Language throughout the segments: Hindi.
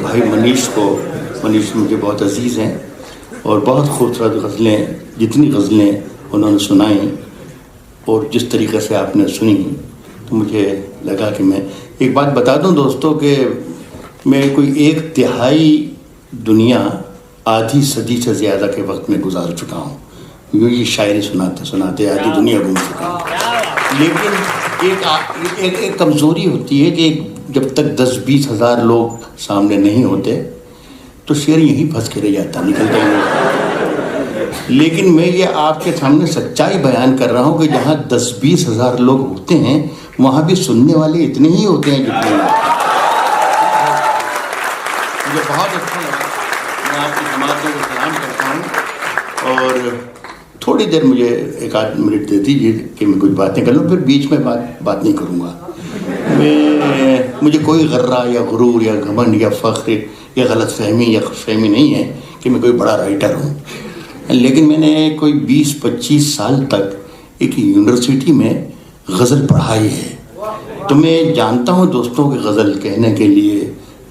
भाई मनीष मुझे बहुत अजीज़ हैं और बहुत खूबसूरत गज़लें, जितनी गज़लें उन्होंने सुनाई और जिस तरीक़े से आपने सुनी तो मुझे लगा कि मैं एक बात बता दूं दोस्तों कि मैं कोई 1/3 दुनिया आधी सदी से ज़्यादा के वक्त में गुजार चुका हूँ। यूँ ये शायरी सुनाते सुनाते आधी दुनिया घूम चुका हूँ। लेकिन एक कमज़ोरी होती है कि जब तक 10-20 हज़ार लोग सामने नहीं होते तो शेर यहीं फंस के रह जाता, निकलता ही नहीं। लेकिन मैं ये आपके सामने सच्चाई बयान कर रहा हूँ कि जहाँ 10-20 हज़ार लोग होते हैं वहाँ भी सुनने वाले इतने ही होते हैं जितने मुझे बहुत अच्छा लगा। मैं आपकी समाज को सलाम करता हूँ और थोड़ी देर मुझे 1-8 मिनट दे दीजिए कि मैं कुछ बातें कर लूँ, फिर बीच में बात नहीं करूँगा। मुझे कोई गर्रा या गुरूर या घमंड या फ़ख्र या गलतफहमी या खुशफहमी नहीं है कि मैं कोई बड़ा राइटर हूँ। लेकिन मैंने कोई 20-25 साल तक एक यूनिवर्सिटी में गज़ल पढ़ाई है, तो मैं जानता हूँ दोस्तों कि गज़ल कहने के लिए,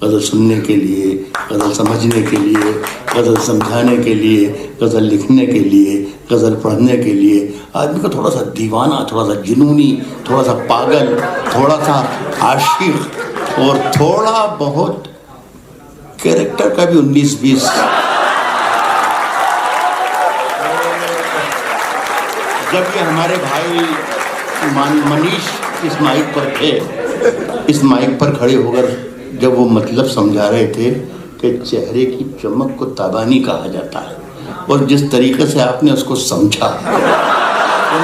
गज़ल सुनने के लिए, गज़ल समझने के लिए, गज़ल समझाने के लिए, गज़ल लिखने के लिए, गज़ल पढ़ने के लिए आदमी को थोड़ा सा दीवाना, थोड़ा सा जुनूनी, थोड़ा सा पागल, थोड़ा सा आशिक और थोड़ा बहुत कैरेक्टर का भी 19-20। जब ये हमारे भाई मनीष इस माइक पर थे, इस माइक पर खड़े होकर जब वो मतलब समझा रहे थे कि चेहरे की चमक को ताबानी कहा जाता है और जिस तरीके से आपने उसको समझा तो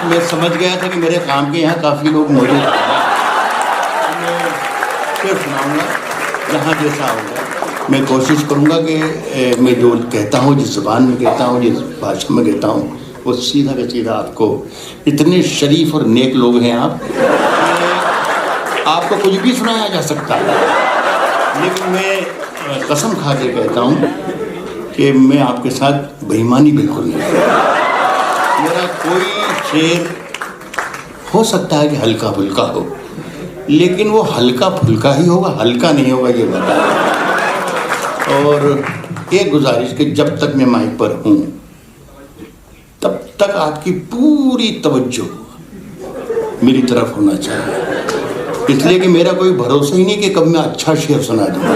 मैं समझ गया था कि मेरे काम के यहाँ काफ़ी लोग मौजूद हैं। मैं फिर सुनाऊँगा जहाँ जैसा होगा। मैं कोशिश करूँगा कि मैं जो कहता हूँ, जिस ज़ुबान में कहता हूँ, जिस भाषा में कहता हूँ, वो सीधा का सीधा आपको, इतने शरीफ और नेक लोग हैं आप, आपको कुछ भी सुनाया जा सकता है। लेकिन मैं कसम खा के कहता हूँ कि मैं आपके साथ बेईमानी बिल्कुल नहीं। मेरा कोई शेर हो सकता है कि हल्का फुल्का हो, लेकिन वो हल्का फुल्का ही होगा, हल्का नहीं होगा, ये बता। और एक गुजारिश कि जब तक मैं माइक पर हूँ तब तक आपकी पूरी तवज्जो मेरी तरफ होना चाहिए, इसलिए कि मेरा कोई भरोसा ही नहीं कि कब मैं अच्छा शेर सुना दूँगा।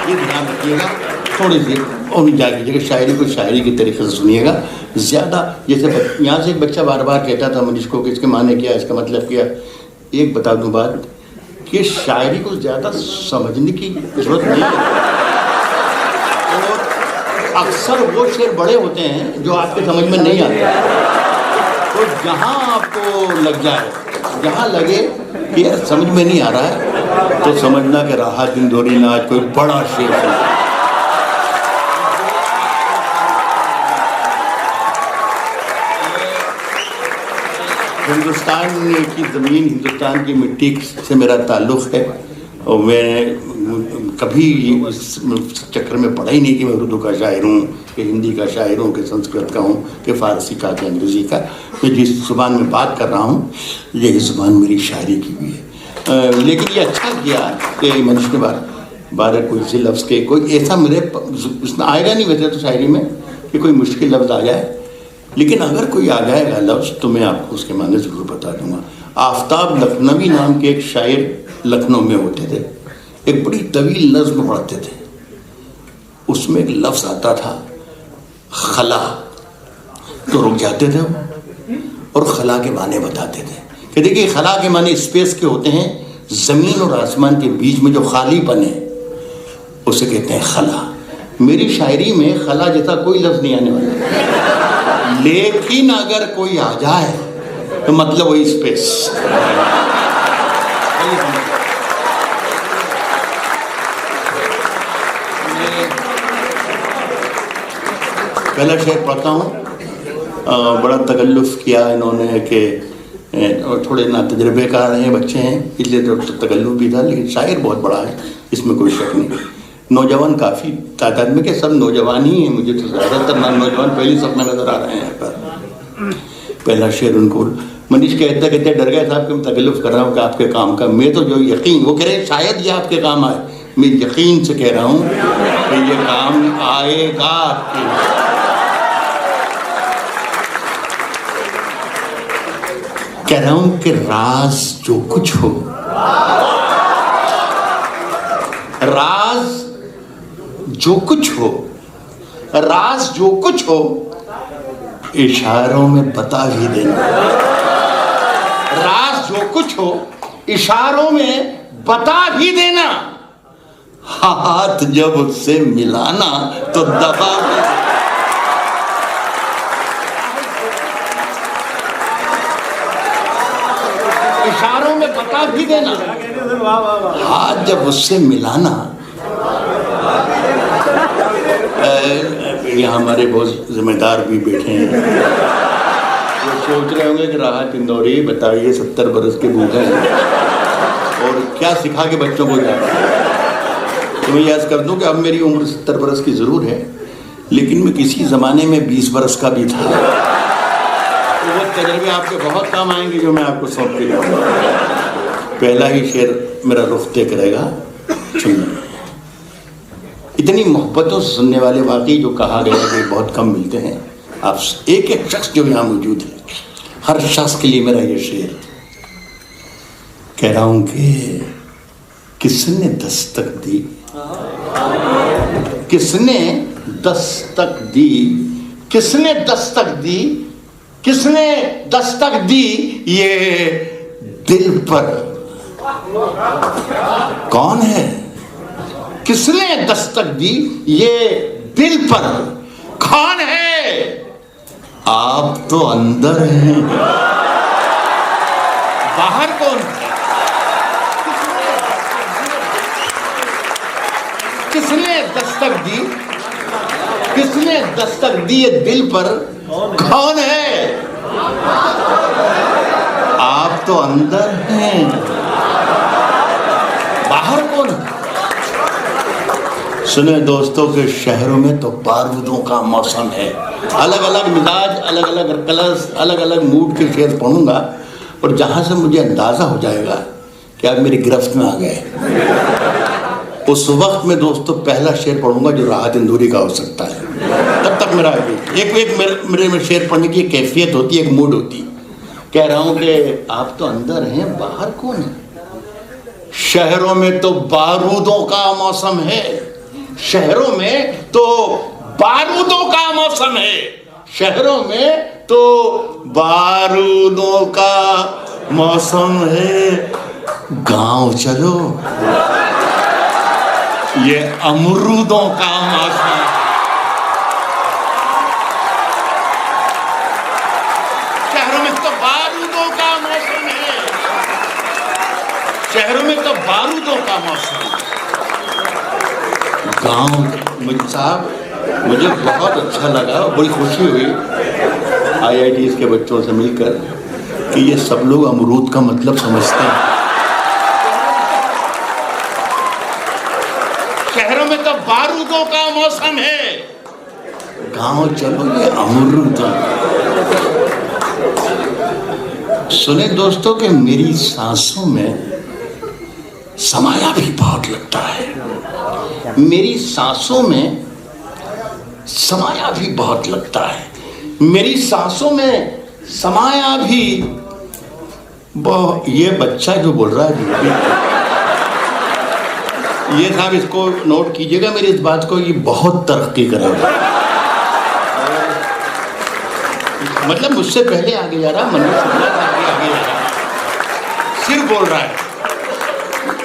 ये ध्यान रखिएगा। थोड़ी सी और जा कीजिएगा, शायरी को शायरी के तरीके से सुनिएगा। ज़्यादा जैसे यहाँ से एक बच्चा बार बार कहता था मनीष को कि इसके माने क्या, इसका मतलब क्या। एक बता दूँ बात कि शायरी को ज़्यादा समझने की ज़रूरत नहीं है और अक्सर वो शेर बड़े होते हैं जो आपके समझ में नहीं आते। तो जहाँ आपको लग जाए, जहाँ लगे कि यार समझ में नहीं आ रहा है, तो समझना कि राहा दिन दोरी ना आज कोई बड़ा शेर है। हिंदुस्तान की ज़मीन, हिंदुस्तान की मिट्टी से मेरा ताल्लुक़ है और मैं कभी इस चक्कर में पढ़ा ही नहीं कि मैं उर्दू का शायर हूँ कि हिंदी का शायर हूँ कि संस्कृत का हूँ कि फ़ारसी का कि अंग्रेज़ी का। मैं जिस ज़ुबान में बात कर रहा हूँ यही ज़ुबान मेरी शायरी की भी है। लेकिन ये अच्छा किया कि मनुष्य के बारे कोई से लफ्ज़ के कोई ऐसा मेरे उसमें आएगा नहीं वैसे तो शायरी में कि कोई मुश्किल लफ्ज़ आ जाए, लेकिन अगर कोई आ जाएगा लफ्ज़ तो मैं आपको उसके माने ज़रूर बता दूँगा। आफ्ताब लखनवी नाम के एक शायर लखनऊ में होते थे, एक बड़ी तवील नज़्म पढ़ते थे। उसमें एक लफ्ज़ आता था खला, तो रुक जाते थे और खला के माने बताते थे कि देखिए खला के माने स्पेस के होते हैं, ज़मीन और आसमान के बीच में जो खालीपन है उसे कहते हैं खला। मेरी शायरी में खला जैसा कोई लफ्ज़ नहीं आने वाला, लेकिन अगर कोई आ जाए तो मतलब वही स्पेस। पहला शेर पढ़ता हूँ। बड़ा तकल्लुफ़ किया इन्होंने कि थोड़े ना तजर्बेकार हैं, बच्चे हैं, इसलिए तो तकल्लुफ़ भी था, लेकिन शायर बहुत बड़ा है, इसमें कोई शक नहीं। नौजवान काफ़ी तादाद में, के सब नौजवान ही हैं, मुझे तो ज़्यादातर नौजवान पहली सब में नज़र आ रहे हैं यहाँ पर। पहला शेर उनको मनीष कहते कहते डर गए साहब कि मैं तकल्लुफ़ कर रहा हूँ कि आपके काम का, मैं तो जो यकीन, वो कह रहे शायद ये आपके काम आए, मैं यकीन से कह रहा हूं कि ये काम आएगा। कह रहा हूं कि राज जो कुछ हो, राज जो कुछ हो, राज जो कुछ हो, इशारों में बता भी देना। राज जो कुछ हो, इशारों में बता भी देना। हाथ जब उससे मिलाना तो दबा भी देना। इशारों में बता भी देना। हाथ जब उससे मिलाना। यहाँ हमारे बहुत जिम्मेदार भी बैठे हैं, वो सोच रहे होंगे कि राहत इंदौरी बताइए 70 बरस के बूढ़े हैं और क्या सिखा के बच्चों को जा रहा है। तो मैं याद कर दूं कि अब मेरी उम्र 70 बरस की ज़रूर है, लेकिन मैं किसी ज़माने में 20 बरस का भी था। तो वो तजर्बे आपके बहुत काम आएंगे जो मैं आपको सौंप के जाऊँगा। पहला ही शेर मेरा रुख तय करेगा, सुनना। इतनी मोहब्बतों से सुनने वाले वाकई जो कहा गया कि बहुत कम मिलते हैं। आप एक एक शख्स जो यहाँ मौजूद है, हर शख्स के लिए मेरा ये शेर। कह रहा हूं कि किसने दस्तक दी, किसने दस्तक दी, किसने दस्तक दी, किसने दस्तक दी ये दिल पर? कौन है? किसने दस्तक दी ये दिल पर? कौन है? आप तो अंदर हैं, बाहर कौन? किसने दस्तक दी, किसने दस्तक दी ये दिल पर? कौन है? आप तो अंदर हैं, बाहर कौन? सुने दोस्तों के शहरों में तो बारूदों का मौसम है। अलग अलग मिजाज, अलग अलग कलर्स, अलग अलग मूड के शेर पढ़ूंगा और जहां से मुझे अंदाजा हो जाएगा कि आप मेरी गिरफ्त में आ गए, उस वक्त में दोस्तों पहला शेर पढ़ूंगा जो राहत इंदौरी का हो सकता है। तब तक मेरा एक मेरे में शेर पढ़ने की कैफियत होती है, एक मूड होती। कह रहा हूं कि आप तो अंदर हैं, बाहर कौन है? शहरों में तो बारूदों का मौसम है, शहरों में तो बारूदों का मौसम है, शहरों में तो बारूदों का मौसम है। गांव चलो, ये अमरूदों का मौसम है। शहरों में तो बारूदों का मौसम है, शहरों में तो बारूदों का मौसम है। गांव मुझे साहब, मुझे बहुत अच्छा लगा, बड़ी खुशी हुई IITs के बच्चों से मिलकर कि ये सब लोग अमरूद का मतलब समझते हैं। शहरों में तो बारूदों का मौसम है, गांव चलो ये अमरूद। सुने दोस्तों कि मेरी सांसों में समाया भी बहुत लगता है, मेरी सांसों में समाया भी बहुत लगता है, मेरी सांसों में समाया भी। ये बच्चा जो बोल रहा है ये साहब इसको नोट कीजिएगा मेरी इस बात को, ये बहुत तरक्की करेगा। मतलब मुझसे पहले आगे जा रहा, मनीष आगे जा रहा, सिर्फ बोल रहा है।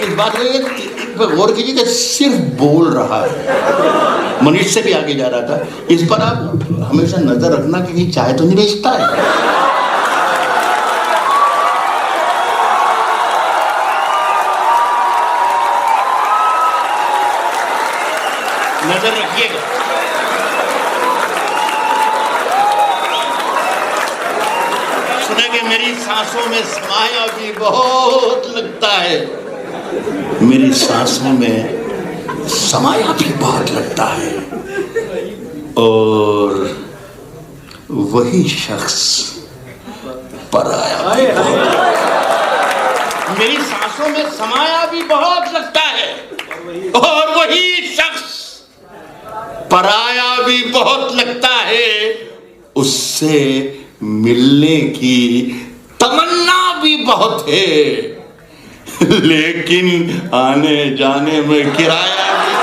इस बात को गौर कीजिए कि सिर्फ बोल रहा है, मनीष से भी आगे जा रहा था। इस पर आप हमेशा नजर रखना कि कहीं चाय तो नहीं बेचता है। नजर रखिएगा। सुने कि मेरी सांसों में समाया भी बहुत लगता है, मेरी सांसों में समाया भी बहुत लगता है। और वही शख्स पराया भी बहुत, मेरी सांसों में समाया भी बहुत लगता है। और वही शख्स पराया भी बहुत लगता है, उससे मिलने की तमन्ना भी बहुत है, लेकिन आने जाने में किराया भी